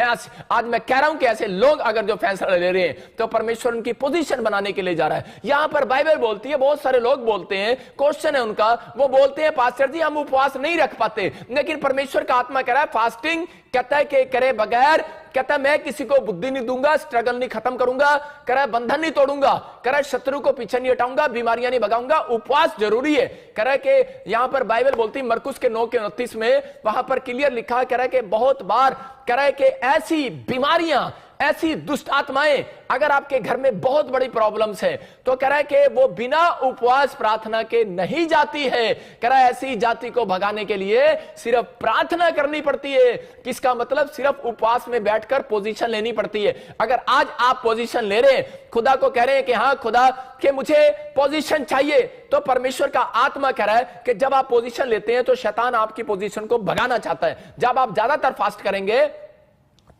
आज मैं कह रहा हूं कि ऐसे लोग अगर जो फैसला ले रहे हैं तो परमेश्वर उनकी पोजीशन बनाने के लिए जा रहा है। यहां पर बाइबल बोलती है, बहुत सारे लोग बोलते हैं, क्वेश्चन है उनका, वो बोलते हैं पास्टर जी हम उपवास नहीं रख पाते, लेकिन परमेश्वर का आत्मा कह रहा है फास्टिंग कहता है कि करे बगैर, कहता है मैं किसी को बुद्धि नहीं दूंगा, स्ट्रगल नहीं खत्म करूंगा, कह रहा है बंधन नहीं तोड़ूंगा, कह रहा है शत्रु को पीछे नहीं हटाऊंगा, बीमारियां नहीं भगाऊंगा, उपवास जरूरी है। कह रहा है कि यहां पर बाइबल बोलती है मरकुस के 9:29 में, वहां पर क्लियर लिखा, कह रहा है कि बहुत बार कह रहा है कि ऐसी बीमारियां, ऐसी दुष्ट आत्माएं, अगर आपके घर में बहुत बड़ी प्रॉब्लम्स है तो कह रहा है कि वो बिना उपवास प्रार्थना के नहीं जाती है। कह रहा है ऐसी जाति को भगाने के लिए सिर्फ प्रार्थना करनी पड़ती है। किसका मतलब? सिर्फ उपवास में बैठकर पोजीशन लेनी पड़ती है। अगर आज आप पोजीशन ले रहे हैं, खुदा को कह रहे हैं कि हाँ खुदा कि मुझे पोजीशन चाहिए, तो परमेश्वर का आत्मा कह रहा है कि जब आप पोजीशन लेते हैं तो शैतान आपकी पोजीशन को भगाना चाहता है। जब आप ज्यादातर फास्ट करेंगे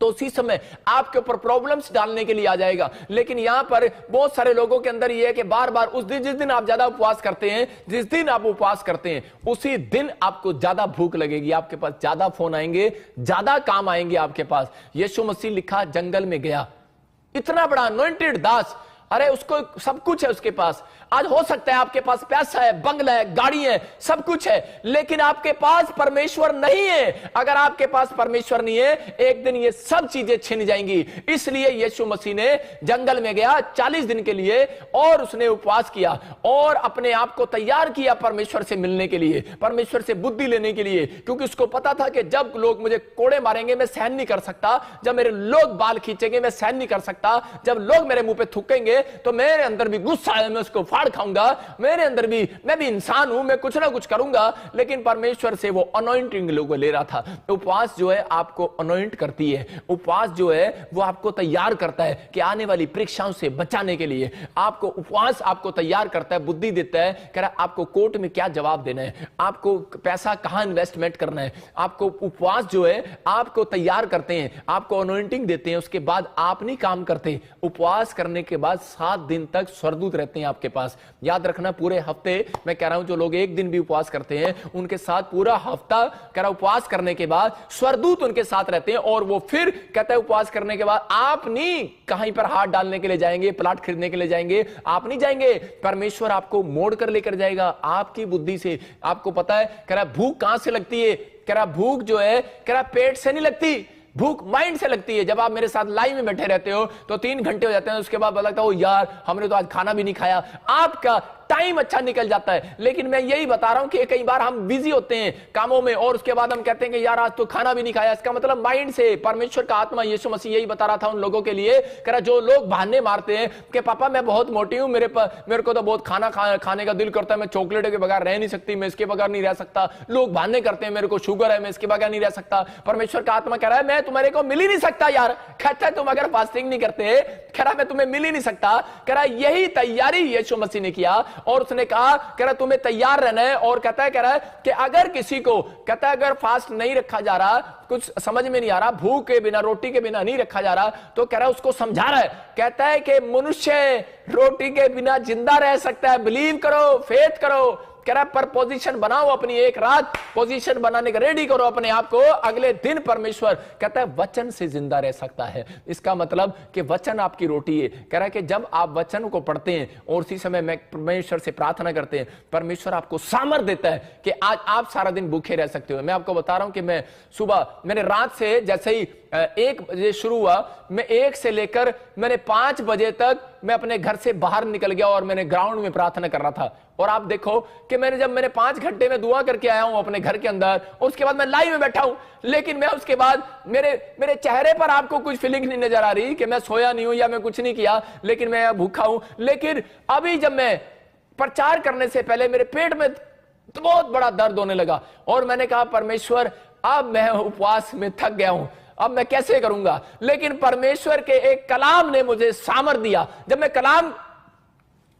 तो उसी समय आपके ऊपर प्रॉब्लम्स डालने के लिए आ जाएगा। लेकिन यहां पर बहुत सारे लोगों के अंदर यह है कि बार बार उस दिन, जिस दिन आप ज्यादा उपवास करते हैं, जिस दिन आप उपवास करते हैं उसी दिन आपको ज्यादा भूख लगेगी, आपके पास ज्यादा फोन आएंगे, ज्यादा काम आएंगे आपके पास। यीशु मसीह लिखा जंगल में गया, इतना बड़ा अनॉइंटेड दास, अरे उसको सब कुछ है उसके पास। आज हो सकता है आपके पास पैसा है, बंगला है, गाड़ी है, सब कुछ है, लेकिन आपके पास परमेश्वर नहीं है। अगर आपके पास परमेश्वर नहीं है, एक दिन ये सब चीजें छिन जाएंगी। इसलिए यीशु मसीह ने जंगल में गया 40 दिन के लिए और उसने उपवास किया और अपने आप को तैयार किया परमेश्वर से मिलने के लिए, परमेश्वर से बुद्धि लेने के लिए, क्योंकि उसको पता था कि जब लोग मुझे कोड़े मारेंगे मैं सहन नहीं कर सकता, जब मेरे लोग बाल खींचेंगे मैं सहन नहीं कर सकता, जब लोग मेरे मुंह पे थूकेंगे तो मेरे अंदर भी गुस्सा है, मैं उसको फाड़ खाऊंगा, मेरे अंदर भी, मैं भी इंसान हूं, मैं कुछ ना कुछ करूंगा। लेकिन परमेश्वर से वो अनॉइंटिंग लोगों ले रहा था। उपवास जो है आपको अनॉइंट करती है, उपवास जो है वो आपको तैयार करता है कि आने वाली परीक्षाओं से बचाने के लिए आपको उपवास आपको तैयार करता है, बुद्धि देता है, कह रहा है आपको कोर्ट में क्या जवाब देना है, आपको पैसा कहां इन्वेस्टमेंट करना है। आपको उपवास जो है आपको तैयार करते हैं, आपको अनॉइंटिंग देते हैं, उसके बाद आप नहीं काम करते। उपवास करने के बाद 7 दिन तक स्वर्गदूत रहते हैं आपके पास। याद रखना, पूरे हफ्ते मैं कह रहा हूं, जो लोग एक दिन भी उपवास करते हैं उनके साथ पूरा हफ्ता कह रहा उपवास करने के बाद स्वर्गदूत उनके साथ रहते हैं। और वो फिर कहता है उपवास करने के बाद आप नहीं कहीं पर हाथ डालने के लिए जाएंगे, प्लाट खरीदने के लिए जाएंगे, आप नहीं जाएंगे, परमेश्वर आपको मोड़ कर लेकर जाएगा आपकी बुद्धि से। आपको पता है कह रहा भूख कहां से लगती है, कह रहा भूख जो है कह रहा पेट से नहीं लगती, भूख माइंड से लगती है। जब आप मेरे साथ लाइव में बैठे रहते हो तो 3 घंटे हो जाते हैं, उसके बाद लगता है ओ यार हमने तो आज खाना भी नहीं खाया, आपका टाइम अच्छा निकल जाता है। लेकिन मैं यही बता रहा हूं कि कई बार हम बिजी होते हैं कामों में और उसके बाद हम कहते हैं कि यार आज तो खाना भी नहीं खाया। इसका मतलब माइंड से परमेश्वर का आत्मा यीशु मसीह यही बता रहा था उन लोगों के लिए, कह रहा जो लोग बहाने मारते हैं कि पापा मैं बहुत मोटी हूं, मेरे को तो बहुत खाना खाने का दिल करता है, मैं चॉकलेट के बगैर रह नहीं सकती, मैं इसके बगैर नहीं रह सकता। लोग बहाने करते हैं मेरे को शुगर है, मैं इसके बगैर नहीं रह सकता। परमेश्वर का आत्मा कह रहा है मैं तुम्हारे को मिल ही नहीं सकता यार, कहता है तुम अगर फास्टिंग नहीं करते, कह रहा मैं तुम्हें मिल ही नहीं सकता। कह रहा यही तैयारी यीशु मसीह ने किया और उसने कहा कह रहा तुम्हें तैयार रहना है। और कहता है कह रहा है कि अगर किसी को कहता है अगर फास्ट नहीं रखा जा रहा, कुछ समझ में नहीं आ रहा, भूख के बिना रोटी के बिना नहीं रखा जा रहा, तो कह रहा है उसको समझा रहा है, कहता है कि मनुष्य रोटी के बिना जिंदा रह सकता है, बिलीव करो, फेथ करो, कह रहा पर पोजीशन बनाओ, अपनी एक रात पोजीशन बनाने का रेडी करो अपने आप को, अगले दिन परमेश्वर कहता है वचन से जिंदा रह सकता है। इसका मतलब कि वचन आपकी रोटी है। कह रहा है कि जब आप वचन को पढ़ते हैं और उसी समय में परमेश्वर से प्रार्थना करते हैं, परमेश्वर आपको सामर्थ देता है कि आज आप सारा दिन भूखे रह सकते हो। मैं आपको बता रहा हूं कि मैं सुबह मैंने रात से जैसे ही 1 बजे शुरू हुआ, मैं 1 से लेकर मैंने 5 बजे तक मैं अपने घर से बाहर निकल गया और मैंने ग्राउंड में प्रार्थना कर रहा था। और आप देखो कि मैंने 5 घंटे में दुआ करके आया हूं अपने घर के अंदर, और उसके बाद मैं लाइव में बैठा हूं। लेकिन मैं उसके बाद मेरे चेहरे पर आपको कुछ फीलिंग नहीं नजर आ रही कि मैं सोया नहीं हूं या मैं कुछ नहीं किया, लेकिन मैं भूखा हूं। लेकिन अभी जब मैं प्रचार करने से पहले मेरे पेट में तो बहुत बड़ा दर्द होने लगा और मैंने कहा परमेश्वर अब मैं उपवास में थक गया हूं, अब मैं कैसे करूंगा। लेकिन परमेश्वर के एक कलाम ने मुझे सामर्थ दिया। जब मैं कलाम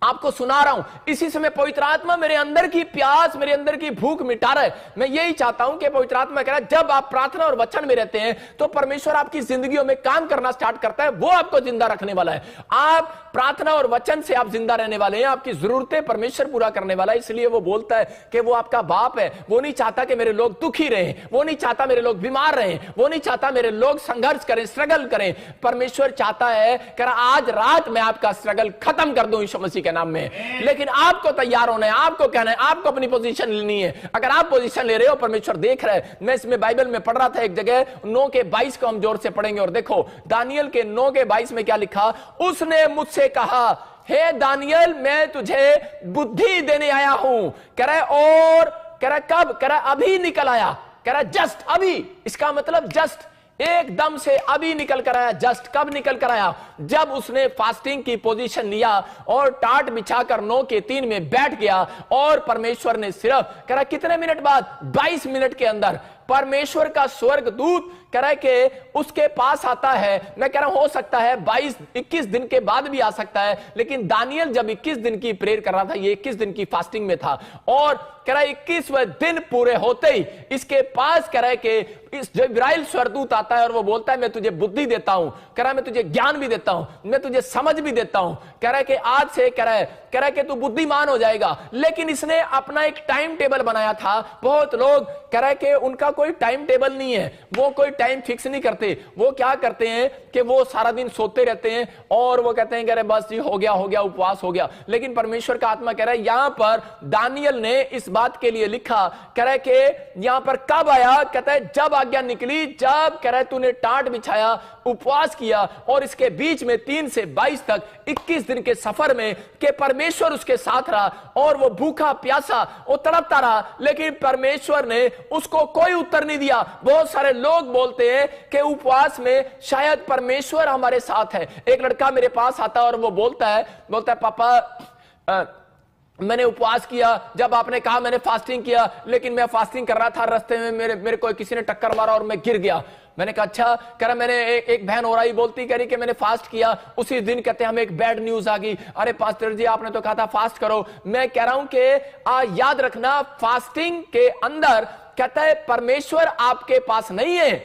आपको सुना रहा हूं, इसी समय पवित्र आत्मा मेरे अंदर की प्यास, मेरे अंदर की भूख मिटा रहा है। मैं यही चाहता हूं कि पवित्र आत्मा कह रहा है जब आप प्रार्थना और वचन में रहते हैं तो परमेश्वर आपकी जिंदगियों में काम करना स्टार्ट करता है, वो आपको जिंदा रखने वाला है। आप प्रार्थना और वचन से आप जिंदा रहने वाले हैं, आपकी जरूरतें परमेश्वर पूरा करने वाला है। इसलिए वो बोलता है कि वो आपका बाप है। वो नहीं चाहता कि मेरे लोग दुखी रहे, वो नहीं चाहता मेरे लोग बीमार रहे, वो नहीं चाहता मेरे लोग संघर्ष करें, स्ट्रगल करें। परमेश्वर चाहता है कि आज रात में आपका स्ट्रगल खत्म कर दूं यीशु मसीह के नाम में। लेकिन आपको तैयार होना है, आपको कहना है, आपको अपनी पोजीशन लेनी है। अगर आप पोजीशन ले रहे हो, परमेश्वर देख रहा है। मैं इसमें बाइबल में पढ़ रहा था एक जगह 9 के 22 को हम जोर से पढ़ेंगे। और देखो दानियल के 9 के 22 में क्या लिखा, उसने मुझसे कहा, हे दानियल मैं तुझे बुद्धि देने आया हूं। कह रहा और कह रहा कब, कह रहा अभी निकल आया, कह रहा जस्ट अभी। इसका मतलब जस्ट एकदम से अभी निकल कर आया। जस्ट कब निकल कर आया, जब उसने फास्टिंग की पोजीशन लिया और टाट बिछाकर 9 के 3 में बैठ गया। और परमेश्वर ने सिर्फ कह रहा कितने मिनट बाद, 22 मिनट के अंदर परमेश्वर का स्वर्गदूत कह रहा है कि उसके पास आता है। मैं कह रहा हूं हो सकता है 22-21 दिन के बाद भी आ सकता है, लेकिन दानियल जब 21 दिन की प्रेयर कर रहा था, ये 21 दिन की फास्टिंग में था। और कह रहा है 21वें दिन पूरे होते ही इसके पास कह रहा है कि इस जिब्राइल स्वर्गदूत आता है और वो बोलता है मैं तुझे बुद्धि देता हूं, कह रहा है मैं तुझे ज्ञान भी देता हूं, मैं तुझे समझ भी देता हूं। कह रहा है कि आज से कह रहा है कि तू बुद्धिमान हो जाएगा। लेकिन इसने अपना एक टाइम टेबल बनाया था। बहुत लोग कह रहा है कि उनका कोई टाइम टेबल नहीं है, वो कोई टाइम फिक्स नहीं करते। वो क्या करते हैं कि वो सारा दिन सोते रहते हैं और वो कहते हैं कि अरे बस ये हो गया उपवास हो गया। लेकिन परमेश्वर का आत्मा कह रहा है यहां पर दानियल ने इस बात के लिए लिखा, कह रहा है कि यहां पर कब आया, कहता है जब आज्ञा निकली, जब कह रहा है तूने टाट बिछाया, उपवास किया। और इसके बीच में 3 से 22 तक 21 दिन के सफर में कि परमेश्वर उसके साथ रहा और वो भूखा प्यासा वो तड़पता रहा, लेकिन परमेश्वर ने उसको कोई उत्तर नहीं दिया। बहुत सारे लोग बोलते हैं कि उपवास में शायद परमेश्वर हमारे साथ है। एक लड़का मेरे पास आता है और वो बोलता है पापा मैंने उपवास किया, जब आपने कहा मैंने फास्टिंग किया, लेकिन मैं फास्टिंग कर रहा था, रास्ते में मेरे को किसी ने टक्कर मारा और मैं गिर गया। मैंने कहा अच्छा। कह रहा मैंने एक बहन हो रही बोलती कह रही कि मैंने फास्ट किया, उसी दिन कहते हमें एक बैड न्यूज आ गई, अरे पास्टर जी आपने तो कहा था फास्ट करो। मैं कह रहा हूं कि याद रखना फास्टिंग के अंदर कहता है परमेश्वर आपके पास नहीं है,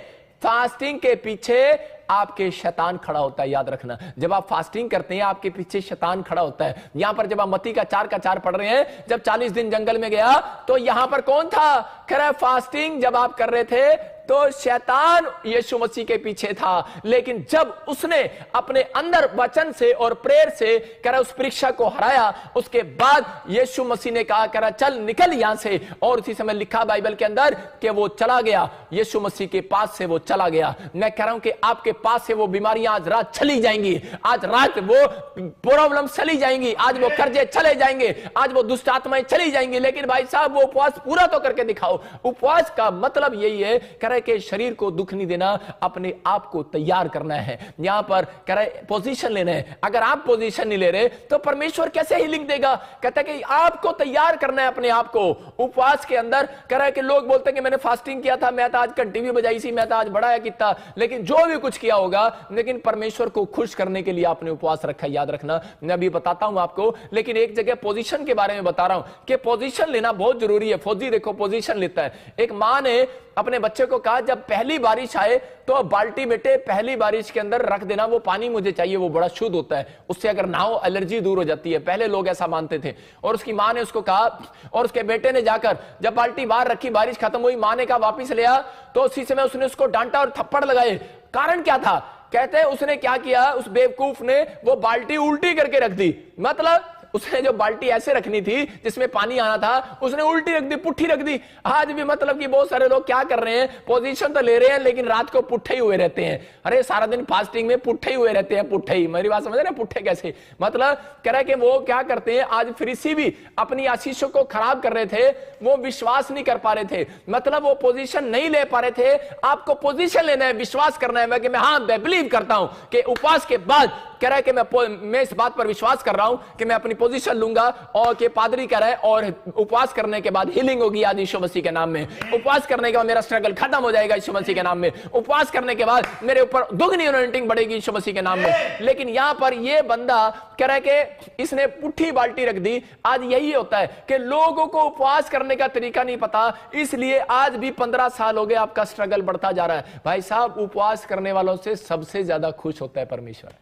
फास्टिंग के पीछे आपके शैतान खड़ा होता है। याद रखना जब आप फास्टिंग करते हैं आपके पीछे शैतान खड़ा होता है। यहां पर जब आप मत्ती का 4 का 4 पढ़ रहे हैं, जब 40 दिन जंगल में गया तो यहां पर कौन था, कह रहा है फास्टिंग जब आप कर रहे थे तो शैतान यीशु मसीह के पीछे था। लेकिन जब उसने अपने अंदर वचन से और प्रेयर से कह रहा उस परीक्षा को हराया, उसके बाद यीशु मसीह ने कहा कह रहा चल निकल यहां से। और उसी समय लिखा बाइबल के अंदर कि वो चला गया, यीशु मसीह के पास से वो चला गया। मैं कह रहा हूं कि आपके पास से वो बीमारियां आज रात चली जाएंगी, आज रात वो प्रॉब्लम चली जाएंगी, आज वो कर्जे चले जाएंगे, आज वो दुष्ट आत्माएं चली जाएंगी। लेकिन भाई साहब वो उपवास पूरा तो करके दिखाओ। उपवास का मतलब यही है कह रहा है कि शरीर को दुख नहीं देना, अपने आप को तैयार करना है। यहां पर कह रहा है पोजीशन लेना है। अगर आप पोजीशन नहीं ले रहे तो परमेश्वर कैसे हीलिंग देगा। कहता है कि आपको तैयार करना है अपने आप को उपवास के अंदर। कह रहा है कि लोग बोलते हैं कि मैंने फास्टिंग किया था, मैं तो आज घंटी भी बजाई सी, मैं तो आज बड़ा है कितना, लेकिन जो भी कुछ किया होगा, लेकिन परमेश्वर को खुश करने के लिए आपने उपवास रखा। याद रखना मैं अभी बताता हूं आपको, लेकिन एक जगह पोजीशन के बारे में बता रहा हूं कि पोजीशन लेना बहुत जरूरी है। फौजी देखो पोजीशन लेता है। एक मां ने अपने बच्चे को कहा जब पहली बारिश आए तो बाल्टी बेटे पहली बारिश के अंदर रख देना, वो पानी मुझे चाहिए, वो बड़ा शुद्ध होता है, उससे अगर नहाओ एलर्जी दूर हो जाती है। पहले लोग ऐसा मानते थे। और उसकी मां ने उसको कहा, और उसके बेटे ने जाकर जब बाल्टी बाहर रखी, बारिश खत्म हुई, मां ने कहा वापिस ले आ, तो उसी समय उसने उसको डांटा और थप्पड़ लगाए। कारण क्या था, कहते हैं उसने क्या किया, उस बेवकूफ ने वो बाल्टी उल्टी करके रख दी। मतलब उसने जो बाल्टी ऐसे रखनी थी जिसमें पानी आना था, उसने उल्टी रख दी, पुट्ठी रख दी। आज भी मतलब कि बहुत सारे लोग क्या कर रहे हैं, पोजीशन तो ले रहे हैं लेकिन रात को पुट्ठे ही हुए रहते हैं। अरे सारा दिन फास्टिंग में पुट्ठे ही हुए रहते हैं, पुट्ठे ही। मेरी बात समझ रहे हैं, पुट्ठे कैसे, मतलब कह रहा है कि वो क्या करते हैं, आज फरीसी भी अपनी आशीषों को खराब कर रहे थे, वो विश्वास नहीं कर पा रहे थे, मतलब वो पोजीशन नहीं ले पा रहे थे। आपको पोजीशन लेना है, विश्वास करना है कि मैं हाँ मैं बिलीव करता हूं कि उपवास के बाद कह रहा है कि मैं इस बात पर विश्वास कर रहा हूं कि मैं अपनी पोजीशन लूंगा, और कि पादरी कह रहा है और उपवास करने के बाद हीलिंग होगी आज यीशु मसीह के नाम में, उपवास करने के बाद मेरा स्ट्रगल खत्म हो जाएगा यीशु मसीह के नाम में, उपवास करने के बाद मेरे ऊपर दुगनी अनॉइंटिंग बढ़ेगी यीशु मसीह के नाम में। लेकिन यहां पर यह बंदा कह रहा है कि इसने पुट्ठी बाल्टी रख दी। आज यही होता है कि लोगों को उपवास करने का तरीका नहीं पता, इसलिए आज भी 15 साल हो गए आपका स्ट्रगल बढ़ता जा रहा है। भाई साहब, उपवास करने वालों से सबसे ज्यादा खुश होता है परमेश्वर।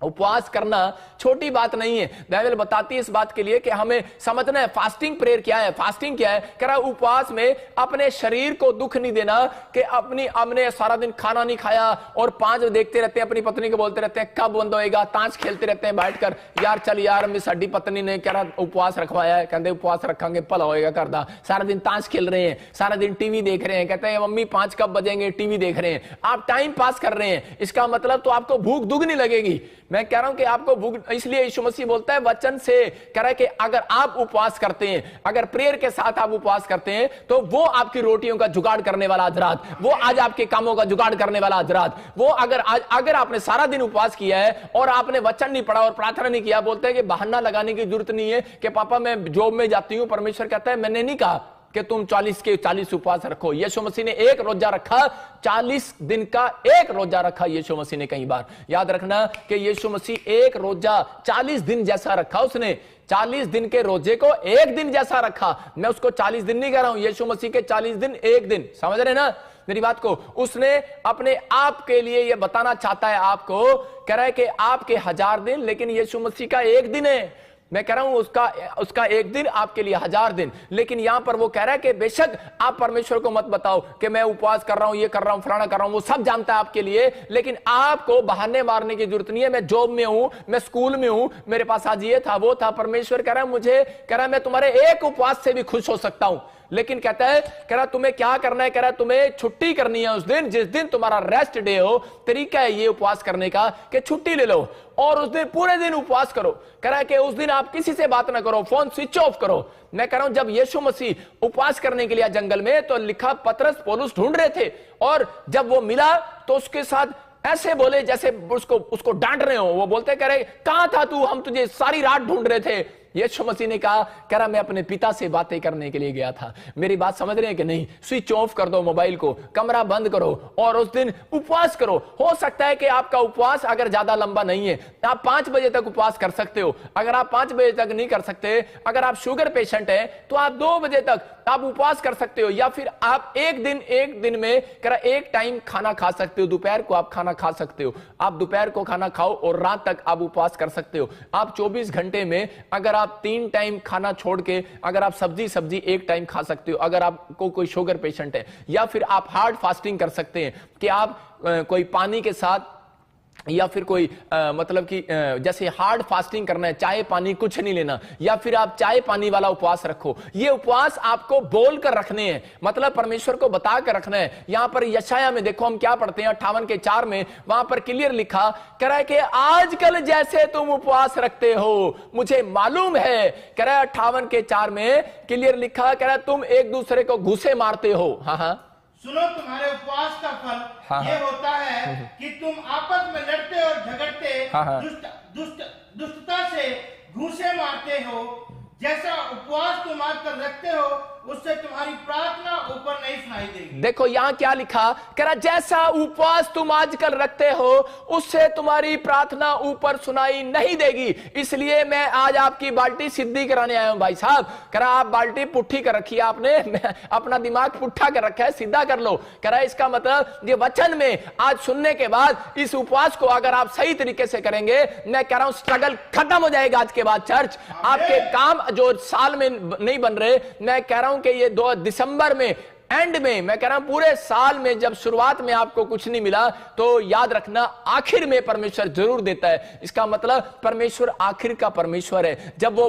उपवास करना छोटी बात नहीं है। बाइबल बताती है इस बात के लिए कि हमें समझना है फास्टिंग प्रेयर क्या है। फास्टिंग क्या है? कह रहा उपवास में अपने शरीर को दुख नहीं देना कि हमने सारा दिन खाना नहीं खाया और 5 देखते रहते हैं, अपनी पत्नी को बोलते रहते हैं कब बंद होएगा, ताश खेलते रहते हैं बैठकर, यार चल यार मैं साडी पत्नी ने कह रहा उपवास रखवाया है, कहते उपवास रखेंगे भला होएगा घर दा, सारा दिन ताश खेल रहे हैं, सारा दिन टीवी देख रहे हैं, कहते हैं मम्मी 5 कब बजेंगे, टीवी देख रहे हैं, आप टाइम पास कर रहे हैं। इसका मतलब तो आपको भूख दुगनी लगेगी। मैं कह रहा हूं कि आपको भूख, इसलिए यीशु मसीह बोलता है वचन से, कह रहा है कि अगर आप उपवास करते हैं, अगर प्रेयर के साथ आप उपवास करते हैं, तो वो आपकी रोटियों का जुगाड़ करने वाला आज रात, वो आज आपके कामों का जुगाड़ करने वाला आज रात, वो अगर आपने सारा दिन उपवास किया है और आपने वचन नहीं पढ़ा और प्रार्थना नहीं किया, बोलते हैं कि बहाना लगाने की जरूरत नहीं है कि पापा मैं जॉब में जाती हूं। परमेश्वर कहता है मैंने नहीं कहा कि तुम 40 के 40 उपवास रखो। यीशु मसीह ने एक रोजा रखा, 40 दिन का एक रोजा रखा यीशु मसीह ने। कई बार याद रखना कि यीशु मसीह एक रोजा 40 दिन जैसा रखा, उसने 40 दिन के रोजे को एक दिन जैसा रखा। मैं उसको 40 दिन नहीं कह रहा हूं, यीशु मसीह के 40 दिन एक दिन, समझ रहे ना मेरी बात को। उसने अपने आप के लिए यह बताना चाहता है आपको, कह रहा है कि आपके 1000 दिन, लेकिन यीशु मसीह का एक दिन है। मैं कह रहा हूं उसका एक दिन आपके लिए 1000 दिन। लेकिन यहां पर वो कह रहा है कि बेशक आप परमेश्वर को मत बताओ कि मैं उपवास कर रहा हूं, ये कर रहा हूं, फलाना कर रहा हूं, वो सब जानता है आपके लिए, लेकिन आपको बहाने मारने की जरूरत नहीं है। मैं जॉब में हूं, मैं स्कूल में हूं, मेरे पास आज ये था वो था। परमेश्वर कह रहा है मुझे, कह रहा है मैं तुम्हारे एक उपवास से भी खुश हो सकता हूं। लेकिन कहता है, कह रहा तुम्हें क्या करना है, कह रहा तुम्हें छुट्टी करनी है उस दिन जिस दिन तुम्हारा रेस्ट डे हो। तरीका है ये उपवास करने का कि छुट्टी ले लो और उस दिन पूरे दिन उपवास करो। कह रहा है कि उस दिन आप किसी से बात ना करो, फोन स्विच ऑफ करो। मैं कह रहा हूं जब यीशु मसीह उपवास करने के लिए जंगल में, तो लिखा पतरस पौलुस ढूंढ रहे थे, और जब वो मिला तो उसके साथ ऐसे बोले जैसे उसको डांट रहे हो। वो बोलते कह रहे कहां था तू, हम तुझे सारी रात ढूंढ रहे थे। यीशु मसीह ने कहा, कह रहा मैं अपने पिता से बातें करने के लिए गया था। मेरी बात समझ रहे हैं कि नहीं? स्विच ऑफ कर दो मोबाइल को, कमरा बंद करो और उस दिन उपवास करो। हो सकता है कि आपका उपवास अगर ज्यादा लंबा नहीं है, आप 5 बजे तक उपवास कर सकते हो। अगर आप 5 बजे तक नहीं कर सकते, अगर आप शुगर पेशेंट हैं, तो आप 2 बजे तक आप उपवास कर सकते हो। या फिर आप एक दिन में कह एक टाइम खाना खा सकते हो, दोपहर को आप खाना खा सकते हो। आप दोपहर को खाना खाओ और रात तक आप उपवास कर सकते हो। आप 24 घंटे में अगर आप 3 टाइम खाना छोड़ के अगर आप सब्जी एक टाइम खा सकते हो, अगर आपको कोई शुगर पेशेंट है। या फिर आप हार्ड फास्टिंग कर सकते हैं कि आप कोई पानी के साथ, या फिर कोई मतलब कि जैसे हार्ड फास्टिंग करना है, चाय पानी कुछ नहीं लेना, या फिर आप चाय पानी वाला उपवास रखो। ये उपवास आपको बोल कर रखने हैं, मतलब परमेश्वर को बता कर रखना है। यहां पर यशाया में देखो हम क्या पढ़ते हैं, 58 के 4 में, वहां पर क्लियर लिखा, कह रहा है कि आजकल जैसे तुम उपवास रखते हो मुझे मालूम है। कह रहा है 58 के 4 में क्लियर लिखा, कह रहा है तुम एक दूसरे को घूसे मारते हो। हाँ, सुनो तुम्हारे उपवास का फल ये होता है कि तुम आपस में लड़ते और झगड़ते, दुष्टता से घूसे मारते हो। जैसा उपवास तुम आजकल रखते हो उससे तुम्हारी प्रार्थना ऊपर नहीं सुनाई देगी। देखो यहां क्या लिखा, कह रहा जैसा उपवास तुम आजकल रखते हो उससे तुम्हारी प्रार्थना ऊपर सुनाई नहीं देगी। इसलिए मैं आज आपकी बाल्टी सीधी कराने आया हूं भाई साहब। कह रहा आप बाल्टी पुट्ठी कर रखी है आपने, अपना दिमाग पुट्ठा कर रखा है, सीधा कर लो। कह रहा इसका मतलब ये वचन में आज सुनने के बाद इस उपवास को अगर आप सही तरीके से करेंगे, मैं कह रहा हूं स्ट्रगल खत्म हो जाएगा आज के बाद। चर्च आपके काम जो साल में नहीं बन रहे, मैं कह रहा हूं कि ये 2 दिसंबर में एंड में, मैं कह रहा हूं पूरे साल में जब शुरुआत में आपको कुछ नहीं मिला, तो याद रखना आखिर में परमेश्वर जरूर देता है। इसका मतलब परमेश्वर आखिर का परमेश्वर है। जब वो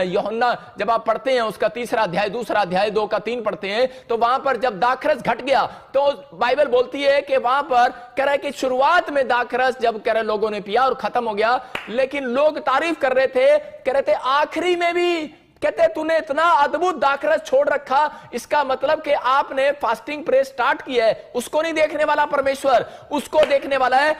यूहन्ना जब आप पढ़ते हैं उसका 3रा अध्याय, 2रा अध्याय 2 का 3 पढ़ते हैं, तो वहां पर जब दाखरस घट गया तो बाइबल बोलती है कि वहां पर कह रहा है कि शुरुआत में दाखरस जब कह रहे लोगों ने पिया और खत्म हो गया, लेकिन लोग तारीफ कर रहे थे, कह रहे थे आखिरी में भी कहते तूने इतना अद्भुत दाखरस छोड़ रखा। इसका मतलब कि आपने फास्टिंग प्रेयर स्टार्ट किया है, उसको नहीं देखने वाला परमेश्वर, उसको देखने वाला है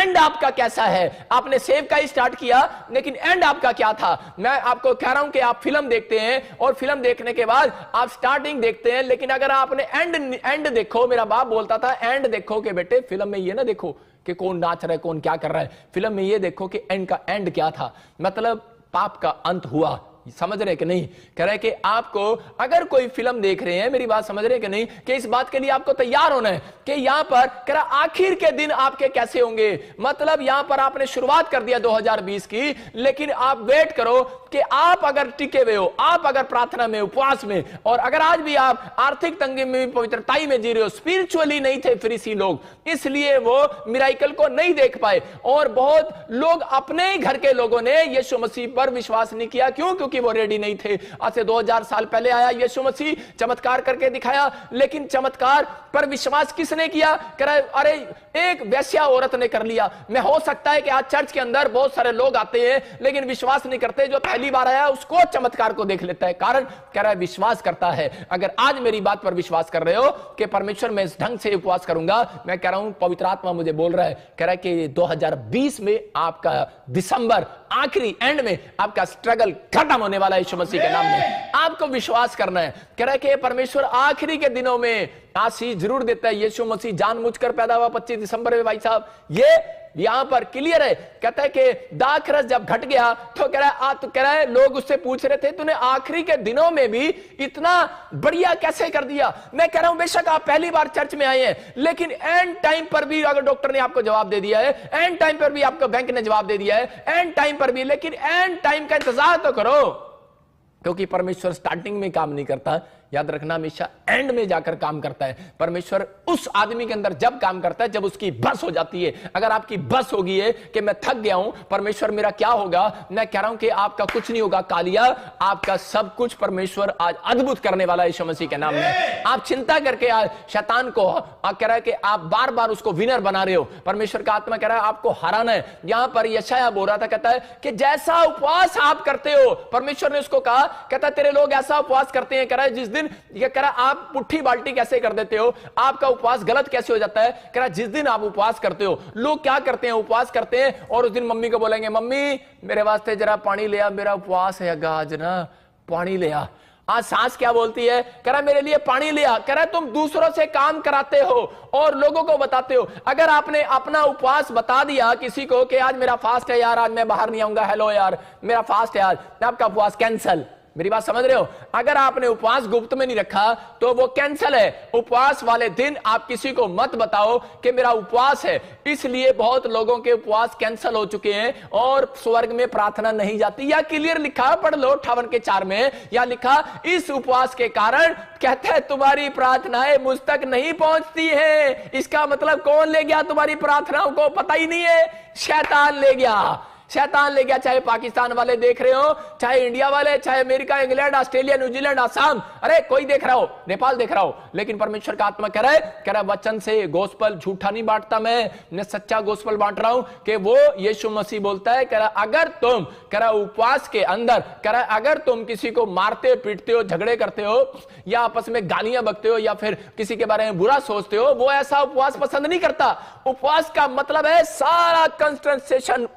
एंड आपका कैसा है। आपने सेव का ही स्टार्ट किया, लेकिन एंड आपका क्या था। मैं आपको कह रहा हूं कि आप फिल्म देखते हैं और फिल्म देखने के बाद आप स्टार्टिंग देखते हैं, लेकिन अगर आपने एंड देखो, मेरा बाप बोलता था एंड देखो कि बेटे फिल्म में ये ना देखो कि कौन नाच रहा है कौन क्या कर रहा है, फिल्म में ये देखो कि एंड का एंड क्या था, मतलब पाप का अंत हुआ। समझ रहे कि नहीं। कह रहे कि आपको अगर कोई फिल्म देख रहे हैं, मेरी बात समझ रहे कि नहीं, कि इस बात के लिए आपको तैयार होना है कि यहां पर कह रहा आखिर के दिन आपके कैसे होंगे। मतलब यहां पर आपने शुरुआत कर दिया 2020 की, लेकिन आप वेट करो कि आप अगर टिके हुए हो, आप अगर प्रार्थना में, उपवास में, और अगर आज भी आप आर्थिक तंगी में, पवित्रताई में जी रहे हो, स्पिरिचुअली नहीं थे फरीसी लोग, इसलिए वो मिराइकल को नहीं देख पाए। और बहुत लोग अपने ही घर के लोगों ने यीशु मसीह पर विश्वास नहीं किया। क्यों? क्योंकि वो रेडी नहीं थे। आज से 2000 साल पहले आया यीशु मसीह, चमत्कार करके दिखाया, लेकिन चमत्कार पर विश्वास किसने किया? कह रहा है अरे एक वैश्या औरत ने कर लिया। मैं हो सकता है कि आज चर्च के अंदर बहुत सारे लोग आते हैं लेकिन विश्वास नहीं करते, जो पहली बार आया उसको चमत्कार को देख लेता है। कारण कह रहा है विश्वास करता है। अगर आज मेरी बात पर विश्वास कर रहे हो कि परमेश्वर मैं इस ढंग से उपवास करूंगा, मैं कह रहा हूं पवित्र आत्मा मुझे बोल रहा है, कह रहा है कि 2020 में आपका दिसंबर आखिरी एंड में आपका स्ट्रगल खत्म होने वाला है यीशु मसीह के नाम में। आपको विश्वास करना है। कह रहा है कि परमेश्वर आखिरी के दिनों में आशीष जरूर देता है। यीशु मसीह जानबूझकर पैदा हुआ 25 दिसंबर में। भाई साहब ये यहां पर क्लियर है। कहता है कि दाखरस जब घट गया तो कह रहा है लोग उससे पूछ रहे थे तूने आखिरी के दिनों में भी इतना बढ़िया कैसे कर दिया। मैं कह रहा हूं बेशक आप पहली बार चर्च में आए हैं, लेकिन एंड टाइम पर भी अगर डॉक्टर ने आपको जवाब दे दिया है, एंड टाइम पर भी आपको बैंक ने जवाब दे दिया है, एंड टाइम पर भी, लेकिन एंड टाइम का इंतजार तो करो, क्योंकि परमेश्वर स्टार्टिंग में काम नहीं करता। याद रखना, हमेशा एंड में जाकर काम करता है। परमेश्वर उस आदमी के अंदर जब काम करता है जब उसकी बस हो जाती है। अगर आपकी बस होगी है कि मैं थक गया हूं, परमेश्वर मेरा क्या होगा, मैं कह रहा हूं कि आपका कुछ नहीं होगा कालिया, आपका सब कुछ परमेश्वर आज अद्भुत करने वाला है यीशु मसीह के नाम में। आप चिंता करके आज शैतान को कह रहा है कि आप बार बार उसको विनर बना रहे हो। परमेश्वर का आत्मा कह रहा है आपको हराना है। यहां पर यशायाह बोल रहा था, कहता है कि जैसा उपवास आप करते हो, परमेश्वर ने उसको कहा, कहता है तेरे लोग ऐसा उपवास करते हैं, कह रहा है जिस दिन ये कह रहा आप पुट्ठी बाल्टी कैसे कर देते हो, आपका उपवास गलत कैसे हो जाता है। कह रहा जिस दिन आप उपवास करते हो, लोग क्या करते हैं, उपवास करते हैं और उस दिन मम्मी को बोलेंगे मम्मी मेरे वास्ते जरा पानी ले आ, मेरा उपवास है आज ना, पानी ले आ। आज सास क्या बोलती है, कह रहा मेरे लिए पानी ले आ। कह रहा तुम दूसरों से काम कराते हो और लोगों को बताते हो। अगर आपने अपना उपवास बता दिया किसी को कि आज मेरा फास्ट है यार, आज मैं बाहर नहीं आऊंगा, हेलो यार मेरा फास्ट है आज, आपका उपवास कैंसल। मेरी बात समझ रहे हो? अगर आपने उपवास गुप्त में नहीं रखा तो वो कैंसल है। उपवास वाले दिन आप किसी को मत बताओ कि मेरा उपवास है। इसलिए बहुत लोगों के उपवास कैंसल हो चुके हैं और स्वर्ग में प्रार्थना नहीं जाती। या क्लियर लिखा, पढ़ लो 58 के 4 में, या लिखा इस उपवास के कारण कहता है तुम्हारी प्रार्थनाएं मुझ तक नहीं पहुंचती है। इसका मतलब कौन ले गया तुम्हारी प्रार्थनाओं को? पता ही नहीं है, शैतान ले गया। शैतान ले गया। चाहे पाकिस्तान वाले देख रहे हो, चाहे इंडिया वाले, चाहे America, England, Australia, New Zealand, Assam, अरे कोई देख रहा हो, नेपाल देख रहा हो, लेकिन परमेश्वर का आत्मा कह रहा है वचन से गोस्पल झूठा नहीं बांटता, मैं सच्चा गोस्पल बांट रहा हूं कि वो यीशु मसीह बोलता है। कह रहा अगर तुम उपवास के अंदर अगर तुम किसी को मारते पीटते हो, झगड़े करते हो, या आपस में गालियां बकते हो, या फिर किसी के बारे में बुरा सोचते हो, वो ऐसा उपवास पसंद नहीं करता। उपवास का मतलब है सारा कंसंट्रेशन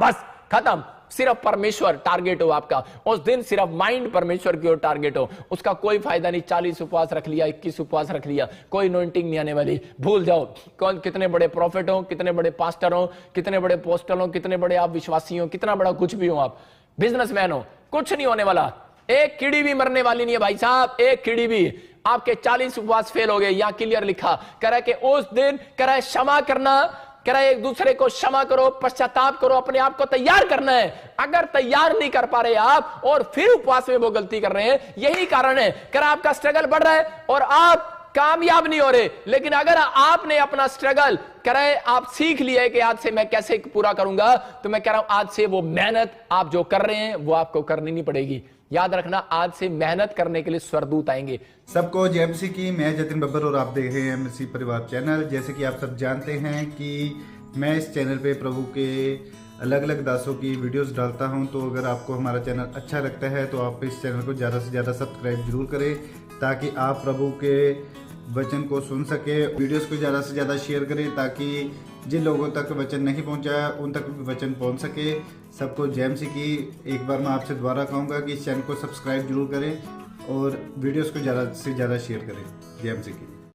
बस खत्म, सिर्फ परमेश्वर टारगेट हो आपका उस दिन, सिर्फ माइंड परमेश्वर की ओर टारगेट हो। उसका कोई फायदा नहीं 40 उपवास रख लिया, 21 उपवास रख लिया, कोई अनॉइंटिंग नहीं आने वाली। भूल जाओ कौन कितने बड़े प्रॉफिट हो, कितने बड़े पास्टर हो, कितने बड़े पोस्टल हो, कितने बड़े आप विश्वासी हो, कितना बड़ा कुछ भी हो, आप बिजनेसमैन हो, कुछ नहीं होने वाला। एक कीड़ी भी मरने वाली नहीं है भाई साहब, एक कीड़ी भी। आपके 40 उपवास फेल हो गए, यहां क्लियर लिखा। कह रहा है कि उस दिन कह रहा है क्षमा करना, कह रहा है एक दूसरे को क्षमा करो, पश्चाताप करो, अपने आप को तैयार करना है। अगर तैयार नहीं कर पा रहे आप और फिर उपवास में वो गलती कर रहे हैं, यही कारण है। कह रहा आपका स्ट्रगल बढ़ रहा है और आप कामयाब नहीं हो रहे। लेकिन अगर आपने अपना स्ट्रगल कह रहे आप सीख लिया है कि आज से मैं कैसे पूरा करूंगा, तो मैं कह रहा हूं आज से वो मेहनत आप जो कर रहे हैं वो आपको करनी नहीं पड़ेगी। याद रखना, आज से मेहनत करने के लिए स्वर्गदूत आएंगे। सबको जय मसीह की। मैं जतिन बब्बर और आप देख रहे हैं मसीह परिवार चैनल। जैसे कि आप सब जानते हैं कि मैं इस चैनल पे प्रभु के अलग अलग दासों की वीडियोस डालता हूं, तो अगर आपको हमारा चैनल अच्छा लगता है तो आप इस चैनल को ज़्यादा से ज़्यादा सब्सक्राइब जरूर करें, ताकि आप प्रभु के वचन को सुन सके। वीडियोस को ज़्यादा से ज़्यादा शेयर करें ताकि जिन लोगों तक वचन नहीं पहुंचा उन तक भी वचन पहुंच सके। सबको जय मसीह की। एक बार मैं आपसे दोबारा कहूँगा कि इस चैनल को सब्सक्राइब जरूर करें और वीडियोस को ज़्यादा से ज़्यादा शेयर करें। जय मसीह की।